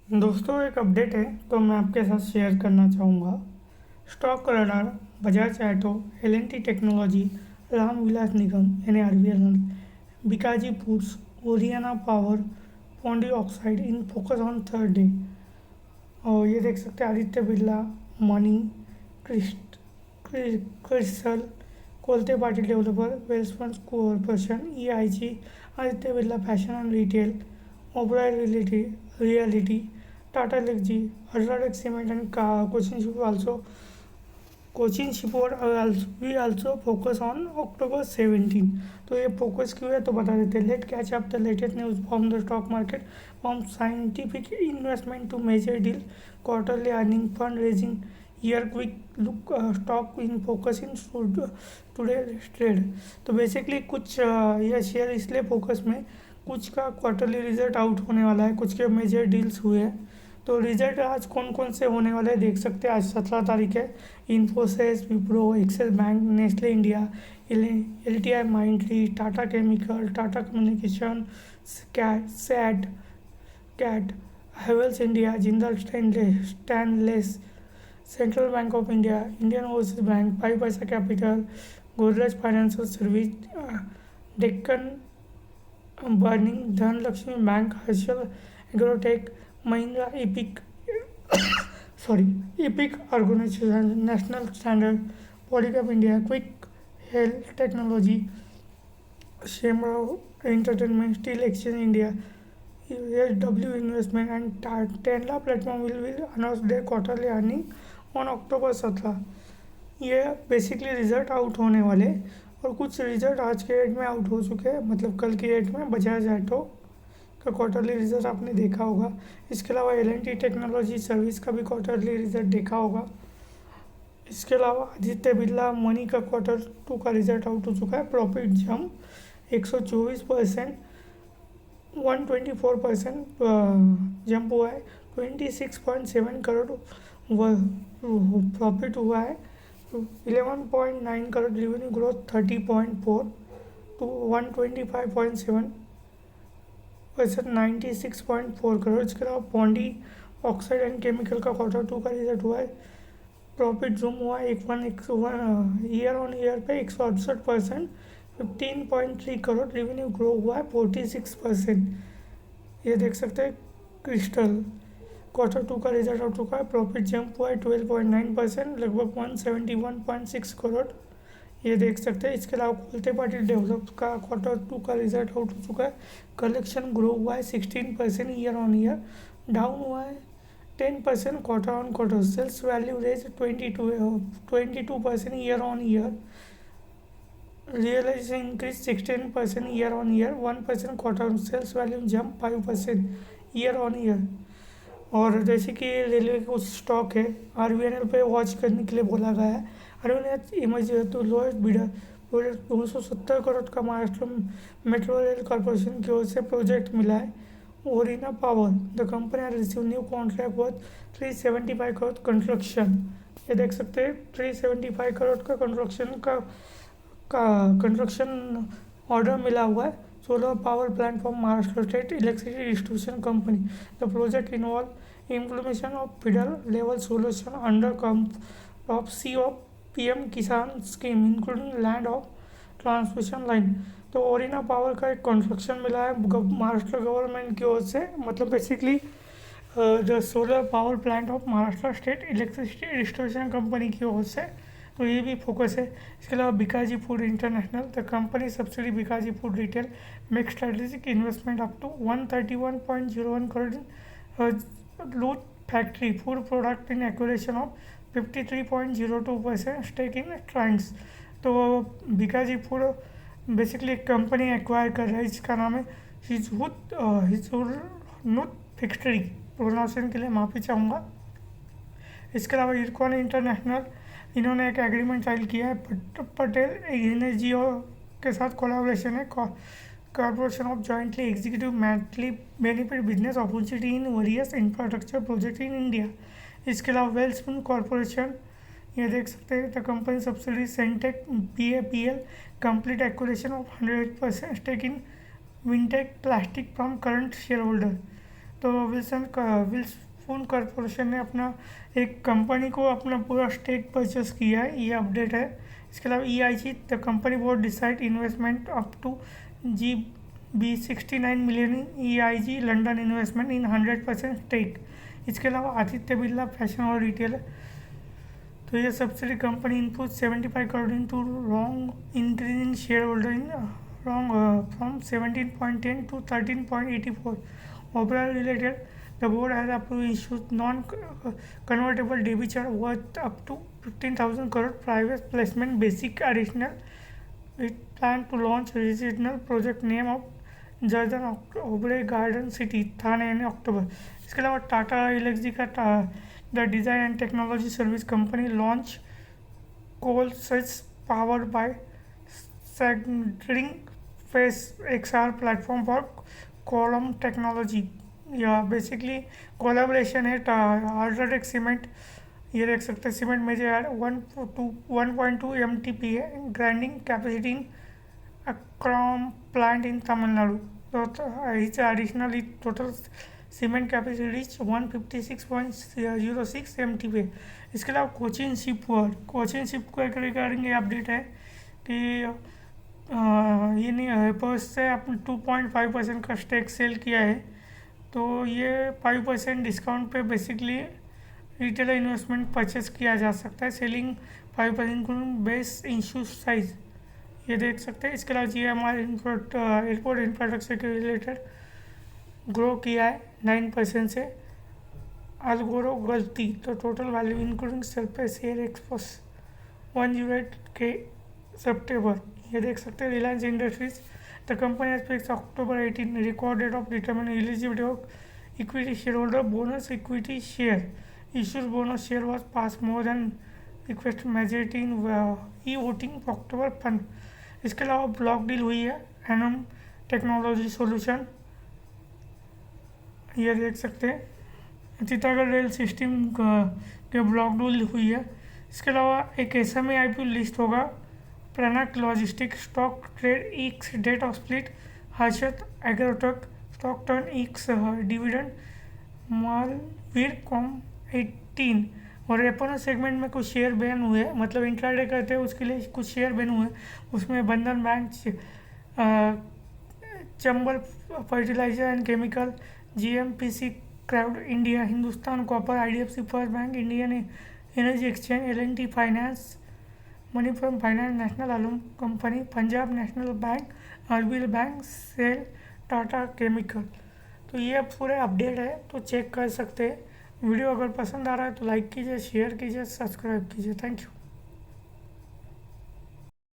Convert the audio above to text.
दोस्तों एक अपडेट है तो मैं आपके साथ शेयर करना चाहूँगा। Stock radar, Bajaj auto, L and T technology, Ram Vilas Nigam यानी RVL, Bikaji foods, Oriana power, Pondy oxide in focus on third day. और ये देख सकते हैं Aditya Birla, money, crystal, Kolte Patil developer, Welspun corporation, EIG, Aditya Birla fashion and retail, Oberoi reality, Tata Elxsi, UltraTech Cement and Cochin Shipyard also focus on October 17। तो ये focus क्यों है तो बता देते हैं। Let catch up the latest news from the stock market, from scientific investment to major deal, quarterly earning, fund raising, year quick look, stock in focus in today trade. तो basically कुछ ये share इसलिए focus में, कुछ का quarterly result out होने वाला है, कुछ के मेजर डील्स हुए हैं। तो रिजल्ट आज कौन कौन से होने वाले हैं देख सकते हैं। आज 17 तारीख है। Infosys, Wipro, Axis bank, Nestle India, LTI Mindtree, Tata chemical, Tata communication, CAT, Havells India, Jindal stainless, central bank of India, Indian overseas bank, 5 paisa capital, Godrej financial service, Deccan burning, Dhanlaxmi bank, Harshal agrotech, Mahindra, epic organisation, national standard, Polycab India, quick health technology, Shemaroo entertainment, steel exchange India, USW investment and Tanla platform will announce their quarterly earning on October 17। ये basically result out होने वाले, और कुछ result आज के date में out हो चुके हैं, मतलब कल की डेट में बजाज ऑटो का क्वार्टरली रिजल्ट आपने देखा होगा। इसके अलावा L&T टेक्नोलॉजी सर्विस का भी क्वार्टरली रिजल्ट देखा होगा। इसके अलावा आदित्य बिरला मनी का Q2 का रिजल्ट आउट हो चुका है। प्रॉफिट जंप 124%, 124% जंप हुआ है। 26.7 करोड़ प्रॉफिट हुआ है। 11.9 crore revenue growth, 30.4 to 125.7 percent, 96.4 crore. इसके अलावा पॉन्डी ऑक्साइड एंड केमिकल का Q2 का रिजल्ट हुआ है। प्रॉफिट जूम हुआ है ईयर ऑन ईयर पे 168%, 15.3 करोड़। रेवेन्यू ग्रो हुआ है 46%। ये देख सकते हैं क्रिस्टल Q2 का रिजल्ट आउट चुका है। प्रॉफिट जंप हुआ है 12.9%, लगभग 171.6 करोड़। ये देख सकते हैं। इसके अलावा कोलते पाटिल डेवलप का Q2 का रिजल्ट आउट हो चुका है। कलेक्शन ग्रो हुआ है 16% ईयर ऑन ईयर, डाउन हुआ है 10% quarter on quarter. Sales value rise 22% year on year, realisation increase 16% year on year, 1% quarter. Sales value jump 5% year on year. और जैसे कि रेलवे के कुछ स्टॉक है, RVNL पे वॉच करने के लिए बोला गया है। RVNL इमेज तो लोएस्ट बिडर प्रोजेक्ट 270 करोड़ का महाराष्ट्र मेट्रो रेल कॉर्पोरेशन की ओर से प्रोजेक्ट मिला है। Oriana Power, the company receive new contract worth 375 crore construction. ये देख सकते हैं 375 करोड़ का कंस्ट्रक्शन ऑर्डर मिला हुआ है। Solar power plant for Maharashtra state electricity distribution company. The project involve implementation of feeder level solution under of PM किसान scheme, including land of transmission line. तो ओरिना पावर का एक कंस्ट्रक्शन मिला है महाराष्ट्र गवर्नमेंट की ओर से, मतलब basically the solar power plant of Maharashtra state electricity distribution company की ओर से। तो ये भी फोकस है। इसके अलावा Bikaji food international, the company subsidy Bikaji food retail make strategic investment up to 131.01 crore loot factory food product in acquisition of 53.02% stake in ट्राइंस। तो बिकाजी फूड बेसिकली एक कंपनी एक्वायर कर रहा है जिसका नाम है हिजनुत फैक्ट्री। प्रोनाउंसिएशन के लिए माफ़ी चाहूँगा। इसके अलावा इरकॉन इंटरनेशनल, इन्होंने एक एग्रीमेंट साइन किया है पटेल एनर्जियो के साथ। कोलैबोरेशन है corporation of jointly executive mutually benefit business opportunity in various infrastructure project in India. इसके अलावा वेल्सपुन कॉर्पोरेशन, ये देख सकते हैं द कंपनी सब्सिडी सेंटेक PAPL complete acquisition of 100% stake in विंटेक plastic from current share holder. तो विल्सफोन कॉरपोरेशन ने अपना एक कंपनी को अपना पूरा स्टेक परचेस किया है, ये अपडेट है। इसके अलावा EIG the company board decide investment up to GB69 million EIG London investment in 100% stake. इसके अलावा आदित्य बिरला फैशन और रिटेल है, तो ये subsidy company input 75 crore into wrong increase in share holder in wrong from 17.10 to 13.84। Overall related the board has approve issues non convertible debenture worth up to 15,000 crore private placement basic additional with plan to launch regional project name of जर्दन Oberoi garden city Thane in October. इसके अलावा टाटा एलेक्सी का the design and technology service company launch कोल सच powered by सेगरिंग face XR platform for column technology. या basically collaboration है UltraTech cement, ये देख सकते हैं सीमेंट में जो है 1.2 MTP है ग्राइंडिंग कैपेसिटी इन अक्रॉम प्लांट इन तमिलनाडु। तो it's additional total cement capacity 156.06 MTP। इसके अलावा कोचिन शिप रिगार्डिंग ये अपडेट है कि ये नहीं पर्स से अपने 2.5% का स्टेक सेल किया है, तो ये 5% डिस्काउंट पे बेसिकली रिटेल इन्वेस्टमेंट परचेस किया जा सकता है। सेलिंग 5% बेस इशू साइज, ये देख सकते हैं। इसके अलावा GMR एयरपोर्ट इंफ्रास्ट्रक्चर के रिलेटेड ग्रो किया है 9% से। अलगोरो गलती, तो total value including surplus air expos 108K सितंबर, ये देख सकते हैं। Reliance Industries the company has fixed October 18 record date of determine eligibility of equity share holder bonus equity share issues bonus share was pass more than request majority in E voting October 15। इसके अलावा block deal हुई है annum technology solution, ये देख सकते हैं। Chittorgarh rail system के block deal हुई है। इसके अलावा एक SMA IPO लिस्ट होगा Pranik logistic stock trade ex date of split Harshad agrotech stock turn ex dividend मालवीर कॉम 18। और रेपो सेगमेंट में कुछ शेयर बैन हुए, मतलब इंट्राडे करते हैं उसके लिए कुछ शेयर बैन हुए, उसमें Bandhan bank, Chambal fertilizer and chemical, GMPC crowd India, Hindustan copper, IDFC first bank, Indian energy exchange, L&T finance, Manappuram finance, national alum company, Punjab national bank, RBL bank, SAIL, Tata chemical. तो ये पूरे अपडेट है, तो चेक कर सकते हैं। वीडियो अगर पसंद आ रहा है तो लाइक कीजिए, शेयर कीजिए, सब्सक्राइब कीजिए। Thank you.